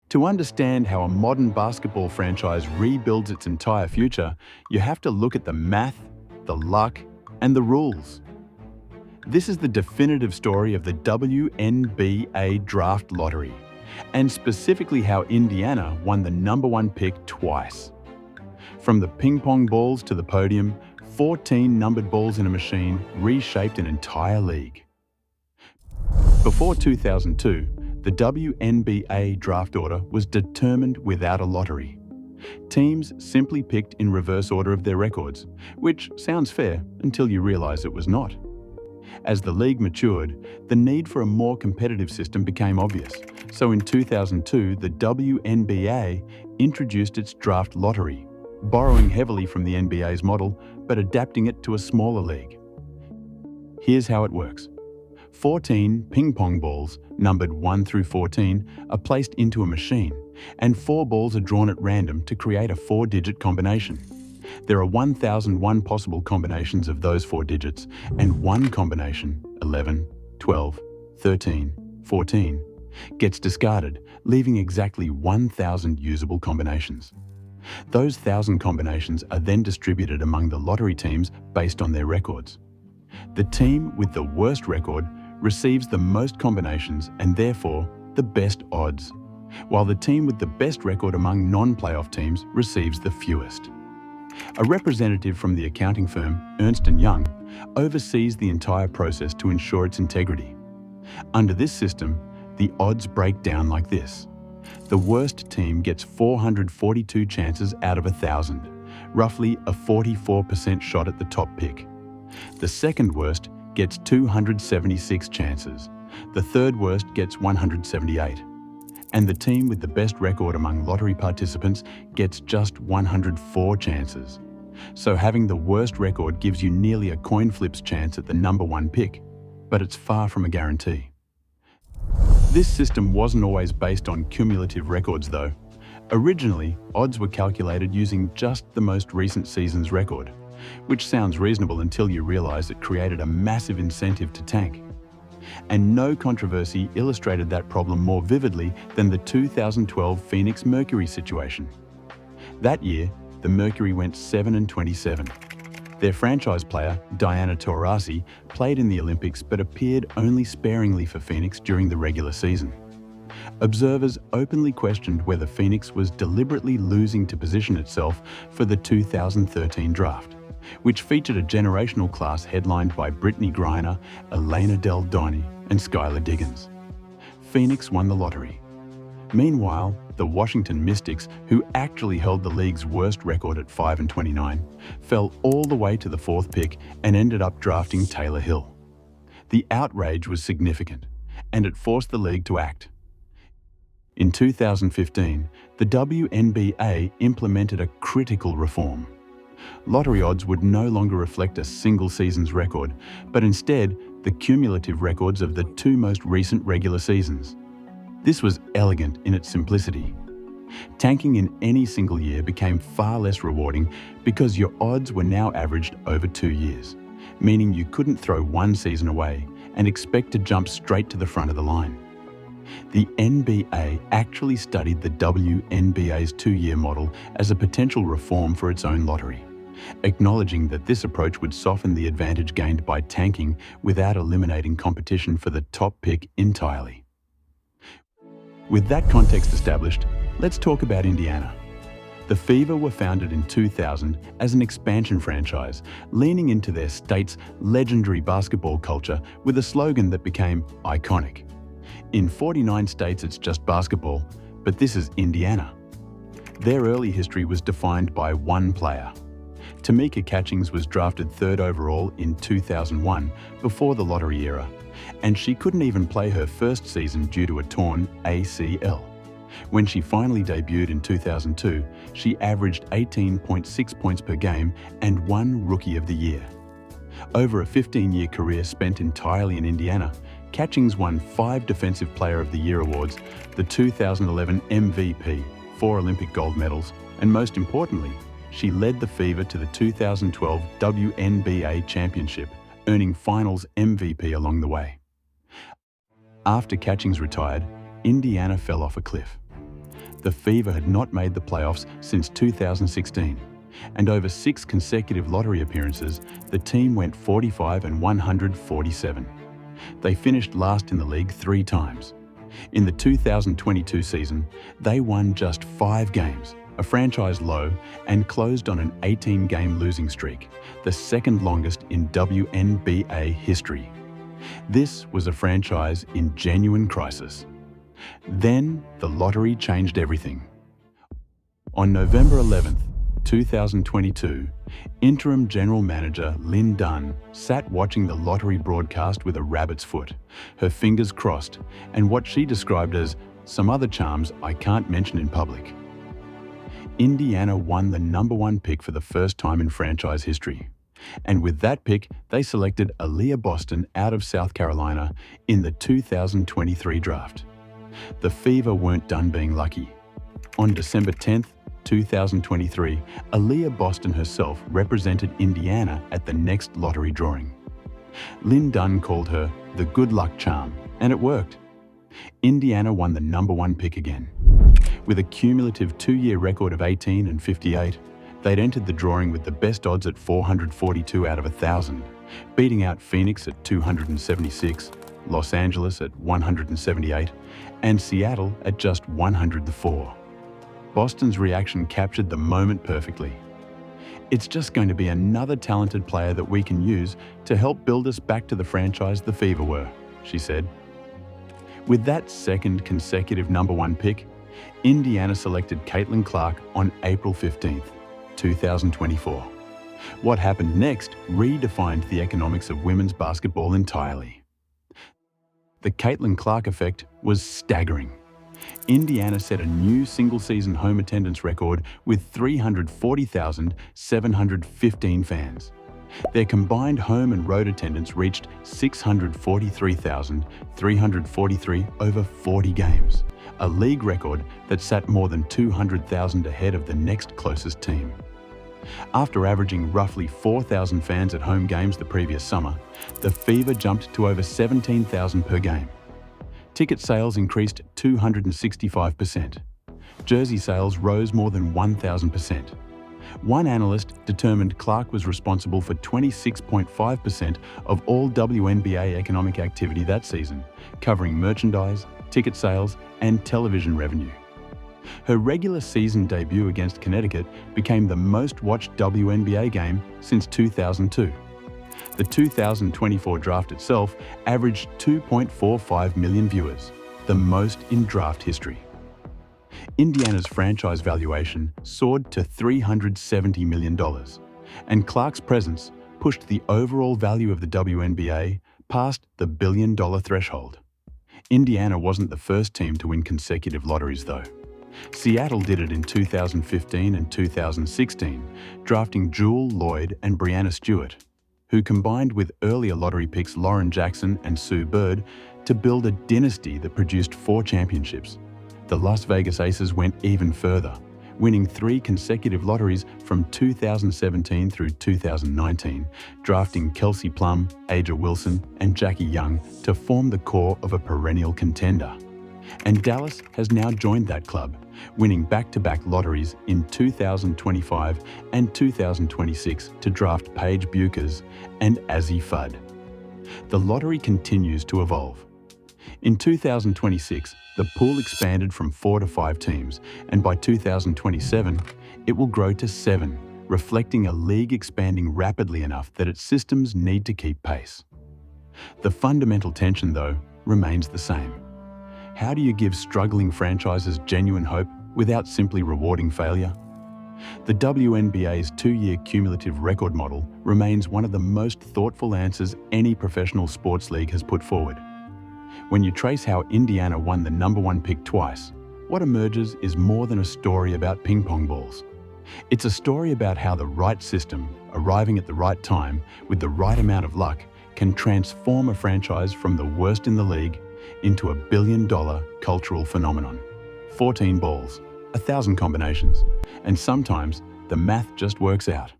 To understand how a modern basketball franchise rebuilds its entire future, you have to look at the math, the luck, and the rules. This is the definitive story of the WNBA Draft Lottery, and specifically how Indiana won the #1 pick twice. From the ping pong balls to the podium, 14 numbered balls in a machine reshaped an entire league. Before 2002, the WNBA draft order was determined without a lottery. Teams simply picked in reverse order of their records, which sounds fair until you realize it was not. As the league matured, the need for a more competitive system became obvious. So in 2002, the WNBA introduced its draft lottery, borrowing heavily from the NBA's model, but adapting it to a smaller league. Here's how it works. 14 ping pong balls, numbered 1 through 14, are placed into a machine, and 4 balls are drawn at random to create a 4-digit combination. There are 1,001 possible combinations of those 4 digits, and one combination, 11, 12, 13, 14, gets discarded, leaving exactly 1,000 usable combinations. Those 1,000 combinations are then distributed among the lottery teams based on their records. The team with the worst record receives the most combinations and therefore the best odds, while the team with the best record among non-playoff teams receives the fewest. A representative from the accounting firm Ernst Young oversees the entire process to ensure its integrity. Under this system, the odds break down like this. The worst team gets 442 chances out of 1,000, roughly a 44% shot at the top pick. The second worst gets 276 chances. The third worst gets 178. And the team with the best record among lottery participants gets just 104 chances. So having the worst record gives you nearly a coin flip's chance at the #1 pick, but it's far from a guarantee. This system wasn't always based on cumulative records though. Originally, odds were calculated using just the most recent season's record, which sounds reasonable until you realize it created a massive incentive to tank. And no controversy illustrated that problem more vividly than the 2012 Phoenix Mercury situation. That year, the Mercury went 7-27. Their franchise player, Diana Taurasi, played in the Olympics but appeared only sparingly for Phoenix during the regular season. Observers openly questioned whether Phoenix was deliberately losing to position itself for the 2013 draft, which featured a generational class headlined by Brittany Griner, Elena Del Donne, and Skylar Diggins. Phoenix won the lottery. Meanwhile, the Washington Mystics, who actually held the league's worst record at 5-29, fell all the way to the 4th pick and ended up drafting Taylor Hill. The outrage was significant, and it forced the league to act. In 2015, the WNBA implemented a critical reform. Lottery odds would no longer reflect a single season's record, but instead the cumulative records of the 2 most recent regular seasons. This was elegant in its simplicity. Tanking in any single year became far less rewarding because your odds were now averaged over 2 years, meaning you couldn't throw one season away and expect to jump straight to the front of the line. The NBA actually studied the WNBA's 2-year model as a potential reform for its own lottery, acknowledging that this approach would soften the advantage gained by tanking without eliminating competition for the top pick entirely. With that context established, let's talk about Indiana. The Fever were founded in 2000 as an expansion franchise, leaning into their state's legendary basketball culture with a slogan that became iconic. In 49 states it's just basketball, but this is Indiana. Their early history was defined by one player. Tamika Catchings was drafted 3rd overall in 2001, before the lottery era, and she couldn't even play her first season due to a torn ACL. When she finally debuted in 2002, she averaged 18.6 points per game and won Rookie of the Year. Over a 15-year career spent entirely in Indiana, Catchings won 5 Defensive Player of the Year awards, the 2011 MVP, 4 Olympic gold medals, and most importantly, she led the Fever to the 2012 WNBA Championship, earning Finals MVP along the way. After Catchings retired, Indiana fell off a cliff. The Fever had not made the playoffs since 2016, and over 6 consecutive lottery appearances, the team went 45 and 147. They finished last in the league 3 times. In the 2022 season, they won just 5 games, a franchise low, and closed on an 18-game losing streak, the second longest in WNBA history. This was a franchise in genuine crisis. Then, the lottery changed everything. On November 11th, 2022, interim general manager Lynn Dunn sat watching the lottery broadcast with a rabbit's foot, her fingers crossed, and what she described as some other charms I can't mention in public. Indiana won the #1 pick for the first time in franchise history. And with that pick, they selected Aaliyah Boston out of South Carolina in the 2023 draft. The Fever weren't done being lucky. On December 10th, 2023, Aaliyah Boston herself represented Indiana at the next lottery drawing. Lynn Dunn called her the good luck charm, and it worked. Indiana won the #1 pick again. With a cumulative 2-year record of 18 and 58, they'd entered the drawing with the best odds at 442 out of 1,000, beating out Phoenix at 276, Los Angeles at 178, and Seattle at just 104. Boston's reaction captured the moment perfectly. "It's just going to be another talented player that we can use to help build us back to the franchise the Fever were," she said. With that second consecutive #1 pick, Indiana selected Caitlin Clark on April 15th, 2024. What happened next redefined the economics of women's basketball entirely. The Caitlin Clark effect was staggering. Indiana set a new single-season home attendance record with 340,715 fans. Their combined home and road attendance reached 643,343 over 40 games, a league record that sat more than 200,000 ahead of the next closest team. After averaging roughly 4,000 fans at home games the previous summer, the Fever jumped to over 17,000 per game. Ticket sales increased 265%. Jersey sales rose more than 1,000%. One analyst determined Clark was responsible for 26.5% of all WNBA economic activity that season, covering merchandise, ticket sales, and television revenue. Her regular season debut against Connecticut became the most-watched WNBA game since 2002. The 2024 draft itself averaged 2.45 million viewers, the most in draft history. Indiana's franchise valuation soared to $370 million, and Clark's presence pushed the overall value of the WNBA past the billion-dollar threshold. Indiana wasn't the first team to win consecutive lotteries, though. Seattle did it in 2015 and 2016, drafting Jewel Lloyd and Breanna Stewart, who combined with earlier lottery picks Lauren Jackson and Sue Bird to build a dynasty that produced 4 championships. The Las Vegas Aces went even further, winning 3 consecutive lotteries from 2017 through 2019, drafting Kelsey Plum, Aja Wilson, and Jackie Young to form the core of a perennial contender. And Dallas has now joined that club, winning back-to-back lotteries in 2025 and 2026 to draft Paige Bueckers and Azzi Fudd. The lottery continues to evolve. In 2026, the pool expanded from 4 to 5 teams, and by 2027, it will grow to 7, reflecting a league expanding rapidly enough that its systems need to keep pace. The fundamental tension, though, remains the same. How do you give struggling franchises genuine hope without simply rewarding failure? The WNBA's 2-year cumulative record model remains one of the most thoughtful answers any professional sports league has put forward. When you trace how Indiana won the #1 pick twice, what emerges is more than a story about ping pong balls. It's a story about how the right system, arriving at the right time with the right amount of luck, can transform a franchise from the worst in the league into a billion-dollar cultural phenomenon. 14 balls, 1,000 combinations, and sometimes the math just works out.